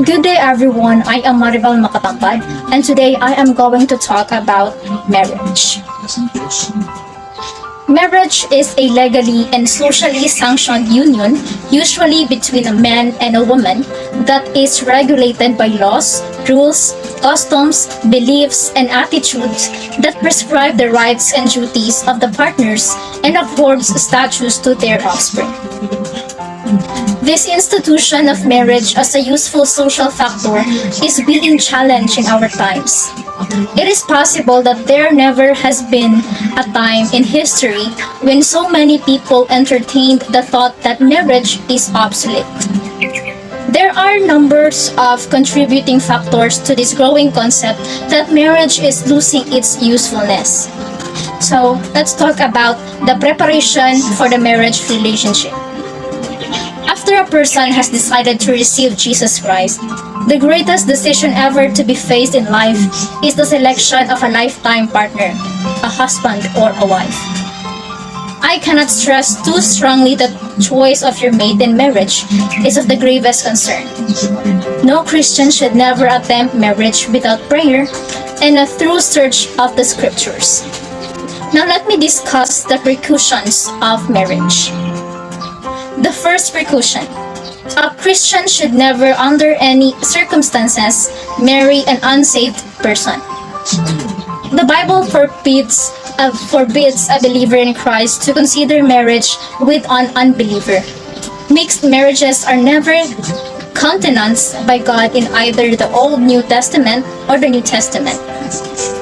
Good day everyone, I am Maribel Makatampad and today I am going to talk about marriage. Marriage is a legally and socially sanctioned union, usually between a man and a woman, that is regulated by laws, rules, customs, beliefs, and attitudes that prescribe the rights and duties of the partners and affords status to their offspring. This institution of marriage as a useful social factor is being challenged in our times. It is possible that there never has been a time in history when so many people entertained the thought that marriage is obsolete. There are numbers of contributing factors to this growing concept that marriage is losing its usefulness. So, let's talk about the preparation for the marriage relationship. After a person has decided to receive Jesus Christ, the greatest decision ever to be faced in life is the selection of a lifetime partner, a husband or a wife. I cannot stress too strongly that choice of your mate in marriage is of the gravest concern. No Christian should never attempt marriage without prayer and a thorough search of the scriptures. Now let me discuss the precautions of marriage. The first precaution: a Christian should never under any circumstances marry an unsaved person. The Bible forbids a believer in Christ to consider marriage with an unbeliever. Mixed marriages are never countenanced by God in either the Old New Testament or the New Testament.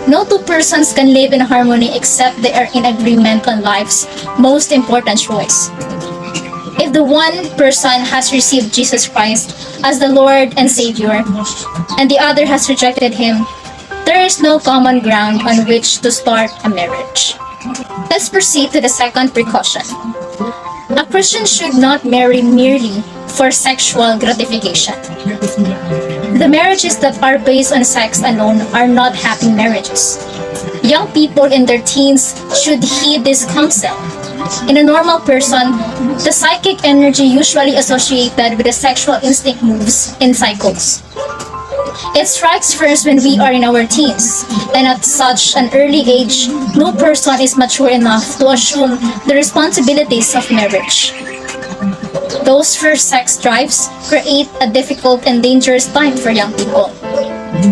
No two persons can live in harmony except they are in agreement on life's most important choice. If the one person has received Jesus Christ as the Lord and Savior, and the other has rejected Him, there is no common ground on which to start a marriage. Let's proceed to the second precaution. A Christian should not marry merely for sexual gratification. The marriages that are based on sex alone are not happy marriages. Young people in their teens should heed this counsel. In a normal person, the psychic energy usually associated with the sexual instinct moves in cycles. It strikes first when we are in our teens, and at such an early age, no person is mature enough to assume the responsibilities of marriage. Those first sex drives create a difficult and dangerous time for young people.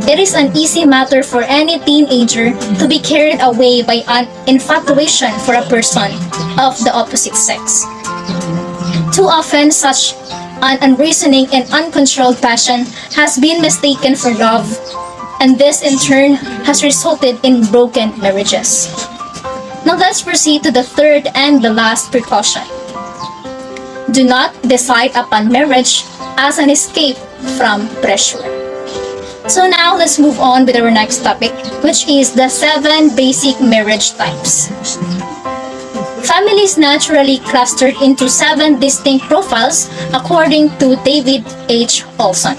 It is an easy matter for any teenager to be carried away by an infatuation for a person of the opposite sex. Too often, such an unreasoning and uncontrolled passion has been mistaken for love, and this in turn has resulted in broken marriages. Now let's proceed to the third and the last precaution. Do not decide upon marriage as an escape from pressure. So now let's move on with our next topic, which is the 7 basic marriage types. Families naturally clustered into 7 distinct profiles according to David H. Olson.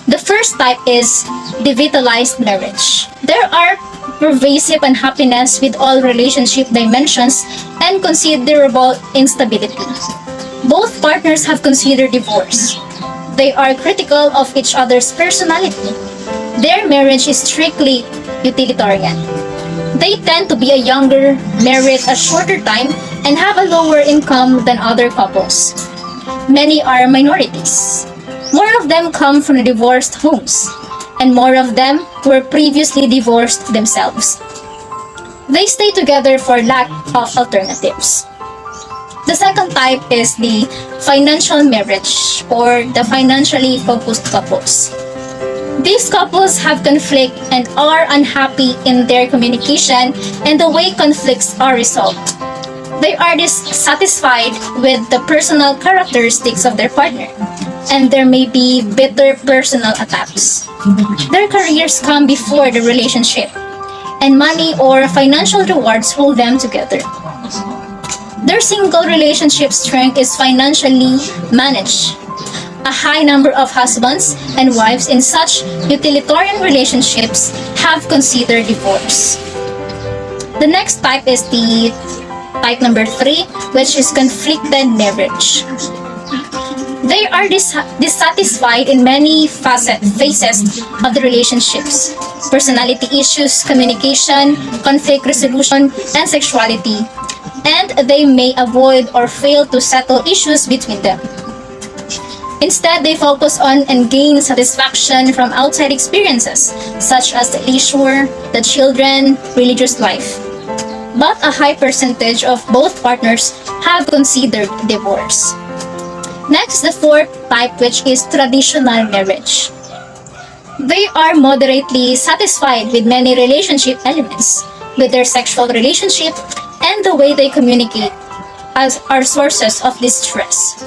The first type is devitalized marriage. There are pervasive unhappiness with all relationship dimensions and considerable instability. Both partners have considered divorce. They are critical of each other's personality. Their marriage is strictly utilitarian. They tend to be younger, married a shorter time, and have a lower income than other couples. Many are minorities. More of them come from divorced homes, and more of them were previously divorced themselves. They stay together for lack of alternatives. The second type is the financial marriage, or the financially focused couples. These couples have conflict and are unhappy in their communication and the way conflicts are resolved. They are dissatisfied with the personal characteristics of their partner, and there may be bitter personal attacks. Their careers come before the relationship, and money or financial rewards hold them together. Their single relationship strength is financially managed. A high number of husbands and wives in such utilitarian relationships have considered divorce. The next type is the type number 3, which is conflicted marriage. They They are dissatisfied in many phases of the relationships: personality issues, communication, conflict resolution, and sexuality. And they may avoid or fail to settle issues between them. Instead, they focus on and gain satisfaction from outside experiences, such as the leisure, the children, religious life. But a high percentage of both partners have considered divorce. Next, the fourth type, which is traditional marriage. They are moderately satisfied with many relationship elements, with their sexual relationship and the way they communicate as are sources of distress.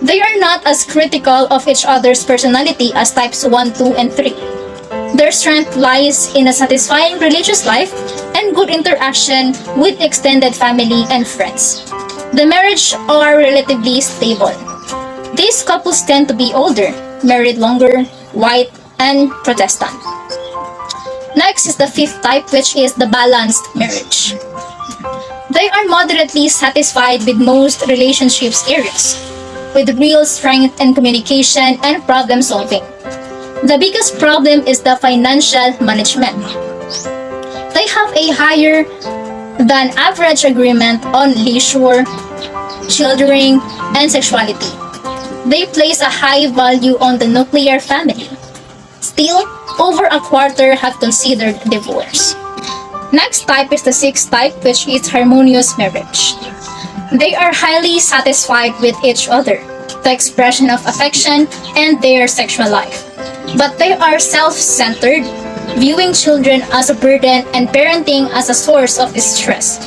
They are not as critical of each other's personality as types 1, 2, and 3. Their strength lies in a satisfying religious life and good interaction with extended family and friends. The marriage are relatively stable. These couples tend to be older, married longer, white, and Protestant. Next is the fifth type, which is the balanced marriage. They are moderately satisfied with most relationships areas, with real strength in communication and problem solving. The biggest problem is the financial management. They have a higher than average agreement on leisure, children, and sexuality. They place a high value on the nuclear family. Still, over a quarter have considered divorce. Next type is the sixth type, which is harmonious marriage. They are highly satisfied with each other, the expression of affection, and their sexual life. But they are self-centered, viewing children as a burden and parenting as a source of distress.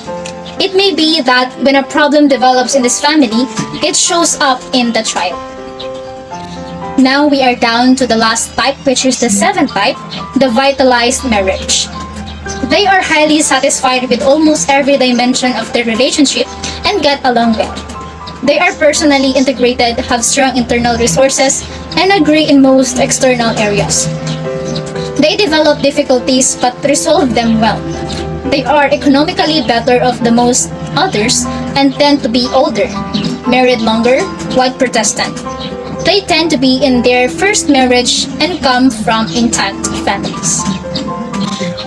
It may be that when a problem develops in this family, it shows up in the child. Now we are down to the last type, which is the seventh type, the vitalized marriage. They are highly satisfied with almost every dimension of their relationship and get along well. They are personally integrated, have strong internal resources, and agree in most external areas. They develop difficulties but resolve them well. They are economically better off than most others and tend to be older, married longer, white Protestant. They tend to be in their first marriage and come from intact families.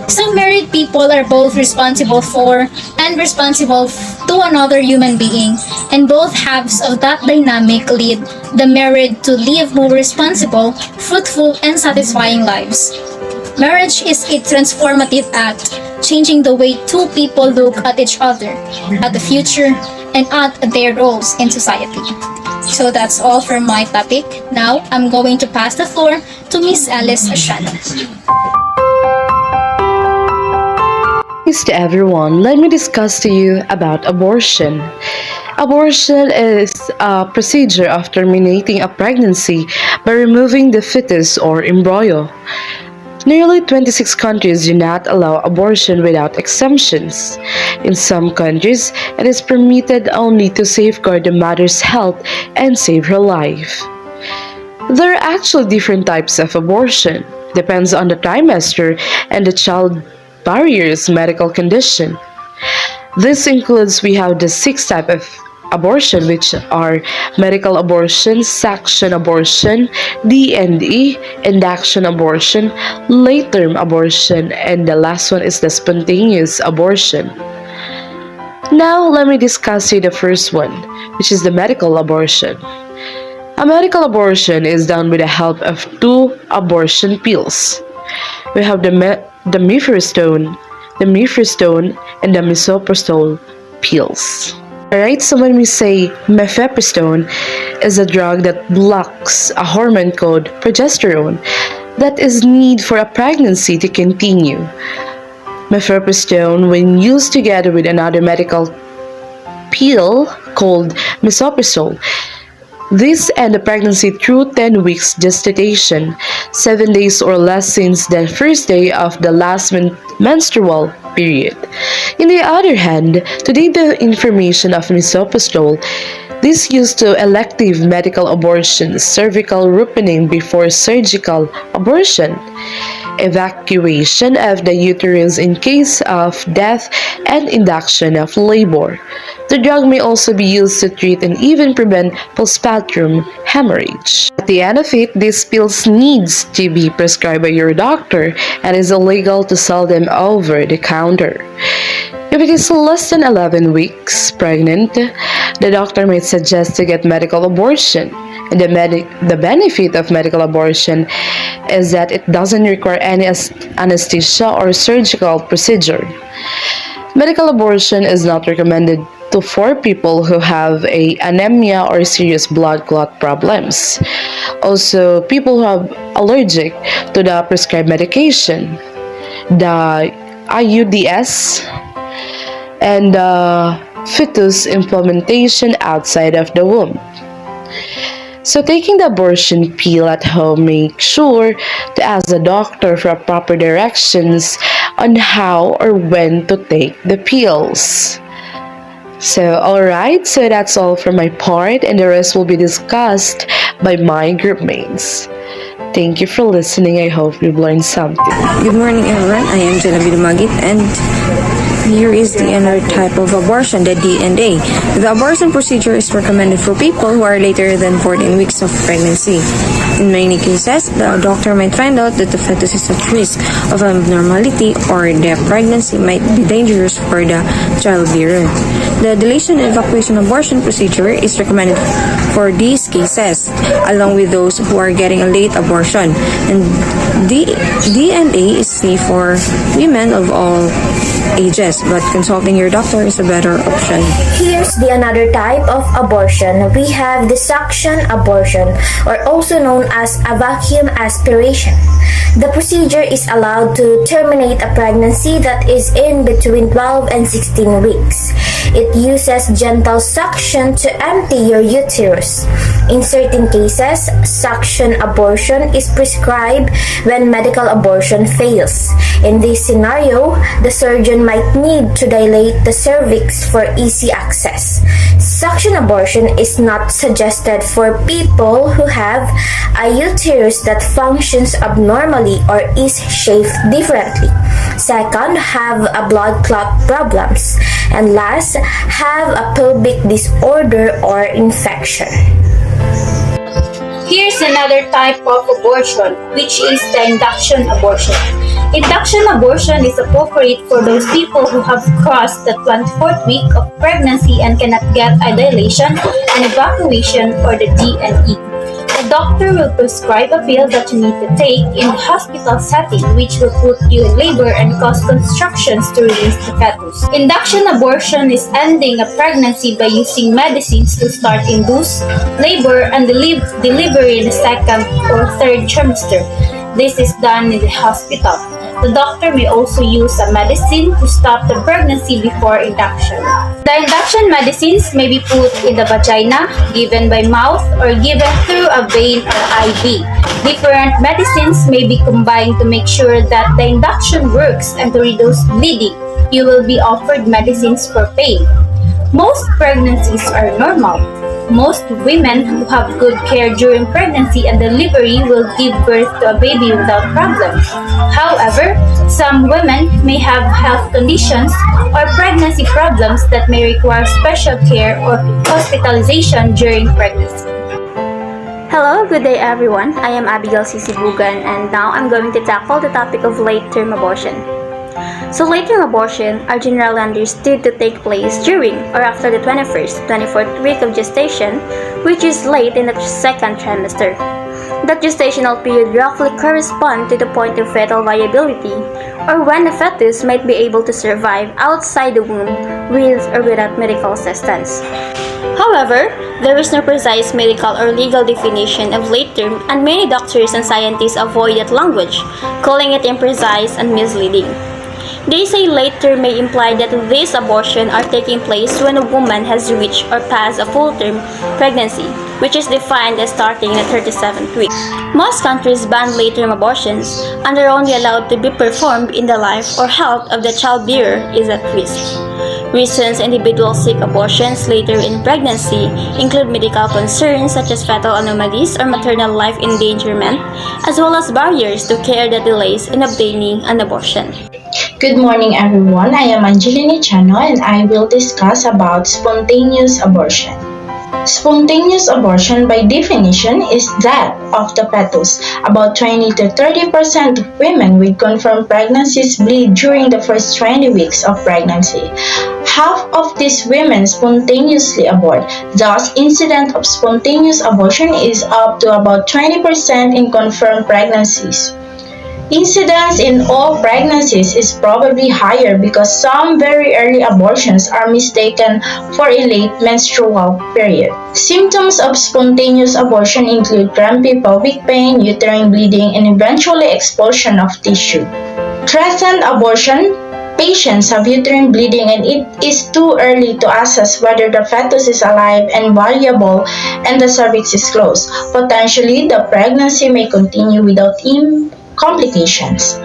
Some married people are both responsible for and responsible to another human being, and both halves of that dynamic lead the married to live more responsible, fruitful, and satisfying lives. Marriage is a transformative act, changing the way two people look at each other, at the future, and at their roles in society. So that's all for my topic. Now, I'm going to pass the floor to Miss Alice Ashana. Thanks to everyone. Let me discuss to you about abortion. Abortion is a procedure of terminating a pregnancy by removing the fetus or embryo. Nearly 26 countries do not allow abortion without exemptions. In some countries, it is permitted only to safeguard the mother's health and save her life. There are actually different types of abortion. Depends on the trimester and the child barrier's medical condition. This includes we have the six type of abortion, which are medical abortion, suction abortion, D&E, induction abortion, late-term abortion, and the last one is the spontaneous abortion. Now, let me discuss here the first one, which is the medical abortion. A medical abortion is done with the help of two abortion pills. We have the mifepristone, and the misoprostol pills. Alright, so when we say mifepristone is a drug that blocks a hormone called progesterone that is needed for a pregnancy to continue. Mifepristone, when used together with another medical pill called misoprostol, this end the pregnancy through 10 weeks gestation, 7 days or less since the first day of the last menstrual period. In the other hand, today the information of misoprostol, this used to elective medical abortion, cervical opening before surgical abortion. evacuation of the uterus in case of death, and induction of labor. The drug may also be used to treat and even prevent postpartum hemorrhage. At the end of it, these pills needs to be prescribed by your doctor and is illegal to sell them over the counter. If it is less than 11 weeks pregnant, the doctor might suggest to get medical abortion. And the benefit of medical abortion is that it doesn't require any anesthesia or surgical procedure. Medical abortion is not recommended for people who have anemia or serious blood clot problems. Also, people who are allergic to the prescribed medication, the IUDs, and fetus implantation outside of the womb. So taking the abortion pill at home, make sure to ask the doctor for proper directions on how or when to take the pills. So alright, so that's all for my part, and the rest will be discussed by my group mates. Thank you for listening. I hope you've learned something. Good morning, everyone. I am Janabi Dumagit, and here is the another type of abortion, the D&A. The abortion procedure is recommended for people who are later than 14 weeks of pregnancy. In many cases, the doctor might find out that the fetus is at risk of abnormality or the pregnancy might be dangerous for the childbearer. The dilation and evacuation abortion procedure is recommended for these cases, along with those who are getting a late abortion. And D&A is safe for women of all ages, but consulting your doctor is a better option. Here's the another type of abortion. We have the suction abortion, or also known as a vacuum aspiration. The procedure is allowed to terminate a pregnancy that is in between 12 and 16 weeks. It uses gentle suction to empty your uterus. In certain cases, suction abortion is prescribed when medical abortion fails. In this scenario, the surgeon might need to dilate the cervix for easy access. Suction abortion is not suggested for people who have a uterus that functions abnormally or is shaped differently. Second, have a blood clot problems. And last, have a pelvic disorder or infection. Here's another type of abortion, which is the induction abortion. Induction abortion is appropriate for those people who have crossed the 24th week of pregnancy and cannot get a dilation and evacuation for the D&E. The doctor will prescribe a pill that you need to take in the hospital setting, which will put you in labor and cause contractions to release the fetus. Induction abortion is ending a pregnancy by using medicines to start induced labor and delivery in the second or third trimester. This is done in the hospital. The doctor may also use a medicine to stop the pregnancy before induction. The induction medicines may be put in the vagina, given by mouth, or given through a vein or IV. Different medicines may be combined to make sure that the induction works, and to reduce bleeding, you will be offered medicines for pain. Most pregnancies are normal. Most women who have good care during pregnancy and delivery will give birth to a baby without problems. However, some women may have health conditions or pregnancy problems that may require special care or hospitalization during pregnancy. Hello, good day everyone. I am Abigail Sisibugan, and now I'm going to tackle the topic of late-term abortion. So late-term abortion are generally understood to take place during or after the 21st, 24th week of gestation, which is late in the second trimester. That gestational period roughly corresponds to the point of fetal viability, or when the fetus might be able to survive outside the womb with or without medical assistance. However, there is no precise medical or legal definition of late term, and many doctors and scientists avoid that language, calling it imprecise and misleading. They say late term may imply that these abortions are taking place when a woman has reached or passed a full-term pregnancy, which is defined as starting in the 37th week. Most countries ban late-term abortions, and are only allowed to be performed in the life or health of the childbearer is at risk. Reasons individuals seek abortions later in pregnancy include medical concerns such as fetal anomalies or maternal life endangerment, as well as barriers to care that delays in obtaining an abortion. Good morning everyone, I am Angelini Chano and I will discuss about spontaneous abortion. Spontaneous abortion by definition is that of the fetus. About 20 to 30% of women with confirmed pregnancies bleed during the first 20 weeks of pregnancy. Half of these women spontaneously abort. Thus, incidence of spontaneous abortion is up to about 20% in confirmed pregnancies. Incidence in all pregnancies is probably higher because some very early abortions are mistaken for a late menstrual period. Symptoms of spontaneous abortion include crampy pelvic pain, uterine bleeding, and eventually expulsion of tissue. Threatened abortion patients have uterine bleeding and it is too early to assess whether the fetus is alive and viable and the cervix is closed. Potentially, the pregnancy may continue without complications.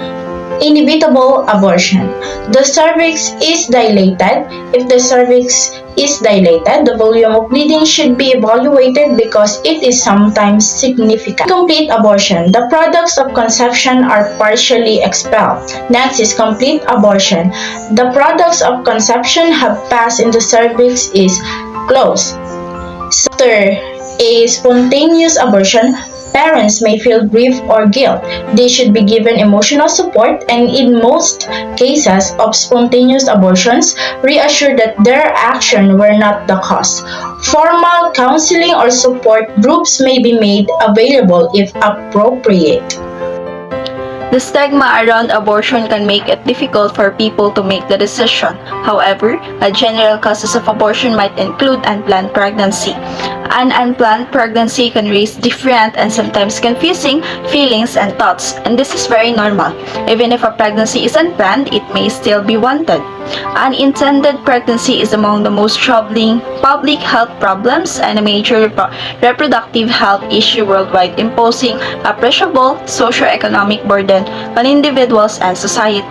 Inevitable abortion. The cervix is dilated. If the cervix is dilated, the volume of bleeding should be evaluated because it is sometimes significant. Complete abortion. The products of conception are partially expelled. Next is complete abortion. The products of conception have passed and the cervix is closed. After a spontaneous abortion, parents may feel grief or guilt. They should be given emotional support and in most cases of spontaneous abortions, reassured that their actions were not the cause. Formal counseling or support groups may be made available if appropriate. The stigma around abortion can make it difficult for people to make the decision. However, general causes of abortion might include unplanned pregnancy. An unplanned pregnancy can raise different and sometimes confusing feelings and thoughts, and this is very normal. Even if a pregnancy is unplanned, it may still be wanted. Unintended pregnancy is among the most troubling public health problems and a major reproductive health issue worldwide, imposing appreciable socio-economic burden on individuals and society.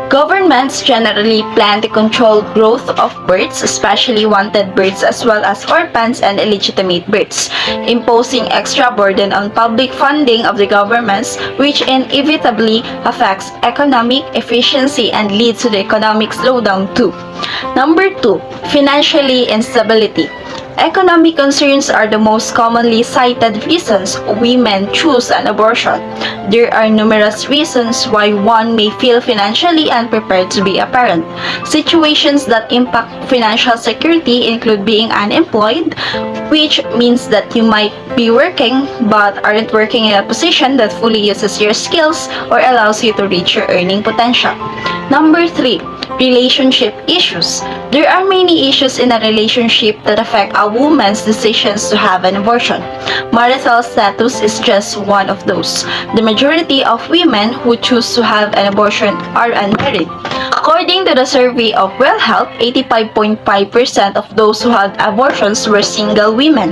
Governments generally plan to control growth of births, especially wanted births as well as orphans and illegitimate births, imposing extra burden on public funding of the governments, which inevitably affects economic efficiency and leads to the economic slowdown too. Number 2, financially instability. Economic concerns are the most commonly cited reasons women choose an abortion. There are numerous reasons why one may feel financially unprepared to be a parent. Situations that impact financial security include being unemployed, which means that you might be working but aren't working in a position that fully uses your skills or allows you to reach your earning potential. Number 3, relationship issues. There are many issues in a relationship that affect a woman's decisions to have an abortion. Marital status is just one of those. The majority of women who choose to have an abortion are unmarried. According to the survey of Well Health, 85.5% of those who had abortions were single women.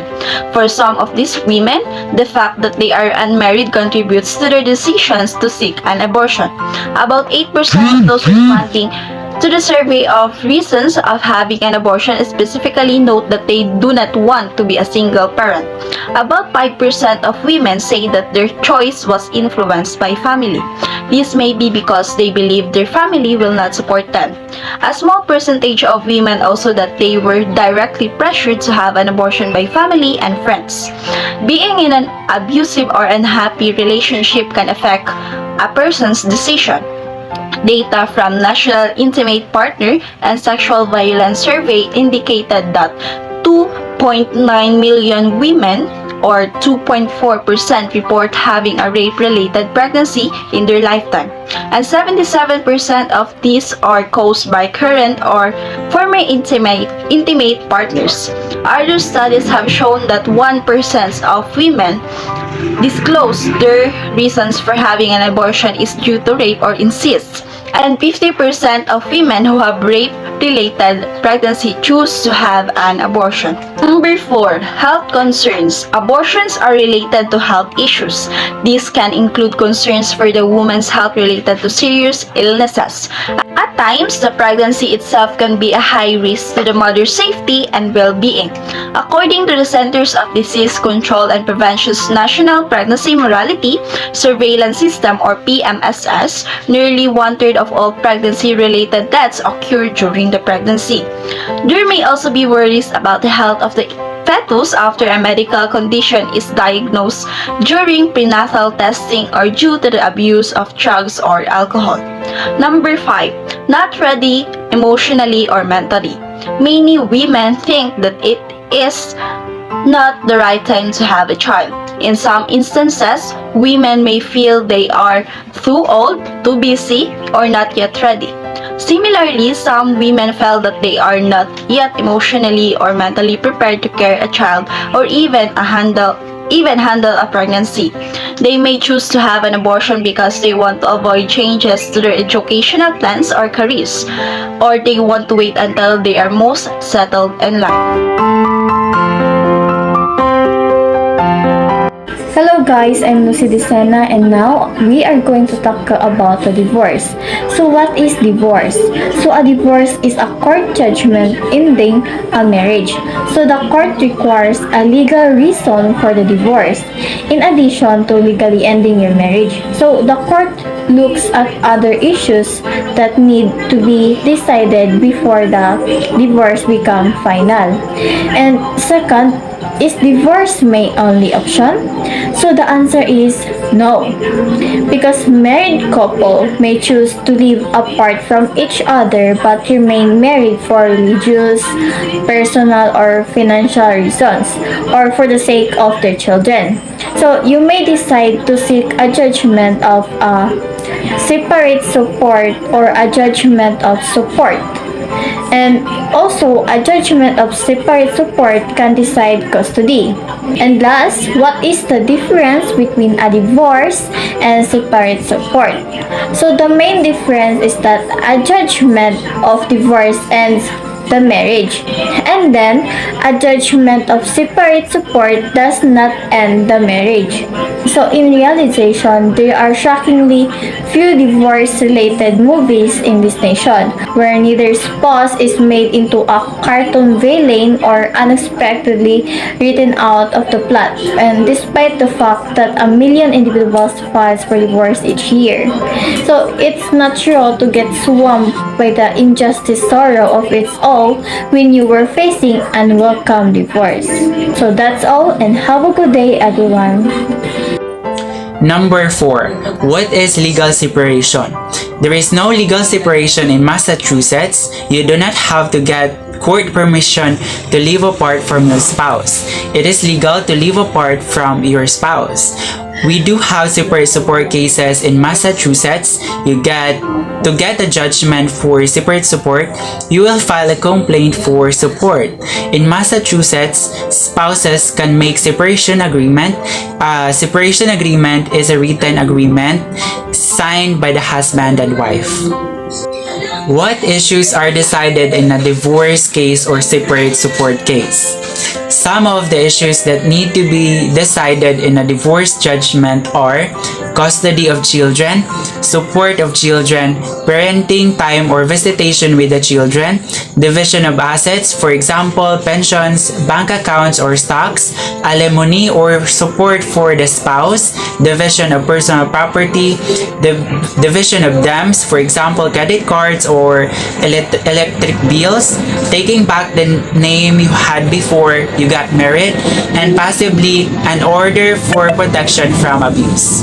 For some of these women, the fact that they are unmarried contributes to their decisions to seek an abortion. About 8% of those responding to the survey of reasons of having an abortion specifically note that they do not want to be a single parent. About 5% of women say that their choice was influenced by family. This may be because they believe their family will not support them. A small percentage of women also that they were directly pressured to have an abortion by family and friends. Being in an abusive or unhappy relationship can affect a person's decision. Data from National Intimate Partner and Sexual Violence Survey indicated that 2.9 million women or 2.4% report having a rape-related pregnancy in their lifetime, and 77% of these are caused by current or former intimate partners. Other studies have shown that 1% of women disclose their reasons for having an abortion is due to rape or incest, and 50% of women who have rape-related pregnancy choose to have an abortion. Number 4, health concerns. Abortions are related to health issues. These can include concerns for the woman's health related to serious illnesses. At times, the pregnancy itself can be a high risk to the mother's safety and well-being. According to the Centers of Disease Control and Prevention's National Pregnancy Mortality Surveillance System or PMSS, nearly one-third of all pregnancy-related deaths occur during the pregnancy. There may also be worries about the health of the fetus after a medical condition is diagnosed during prenatal testing or due to the abuse of drugs or alcohol. Number 5. Not ready emotionally or mentally. Many women think that it is not the right time to have a child. In some instances, women may feel they are too old, too busy, or not yet ready. Similarly, some women felt that they are not yet emotionally or mentally prepared to carry a child or even handle a pregnancy. They may choose to have an abortion because they want to avoid changes to their educational plans or careers, or they want to wait until they are most settled in life. Hello guys, I'm Lucy Dicena and now we are going to talk about the divorce. So what is divorce? So a divorce is a court judgment ending a marriage. So the court requires a legal reason for the divorce in addition to legally ending your marriage. So the court looks at other issues that need to be decided before the divorce become final. And second, is divorce my only option? So the answer is no. Because married couple may choose to live apart from each other but remain married for religious, personal, or financial reasons, or for the sake of their children. So you may decide to seek a judgment of a separate support or a judgment of support. And also, a judgment of separate support can decide custody. And last, what is the difference between a divorce and separate support? So the main difference is that a judgment of divorce ends the marriage, and then a judgment of separate support does not end the marriage. So in realization, there are shockingly few divorce-related movies in this nation where neither spouse is made into a cartoon villain or unexpectedly written out of the plot, and despite the fact that 1 million individuals file for divorce each year. So it's natural to get swamped by the injustice sorrow of its all when you were facing unwelcome divorce. So that's all, and have a good day everyone. Number 4. What is legal separation? There is no legal separation in Massachusetts. You do not have to get court permission to live apart from your spouse. It is legal to live apart from your spouse. We do have separate support cases in Massachusetts. To get a judgment for separate support, you will file a complaint for support. In Massachusetts, spouses can make separation agreement. A separation agreement is a written agreement signed by the husband and wife. What issues are decided in a divorce case or separate support case? Some of the issues that need to be decided in a divorce judgment are custody of children, support of children, parenting time or visitation with the children, division of assets, for example, pensions, bank accounts or stocks, alimony or support for the spouse, division of personal property, the division of debts, for example, credit cards or electric bills, taking back the name you had before you got married, and possibly an order for protection from abuse.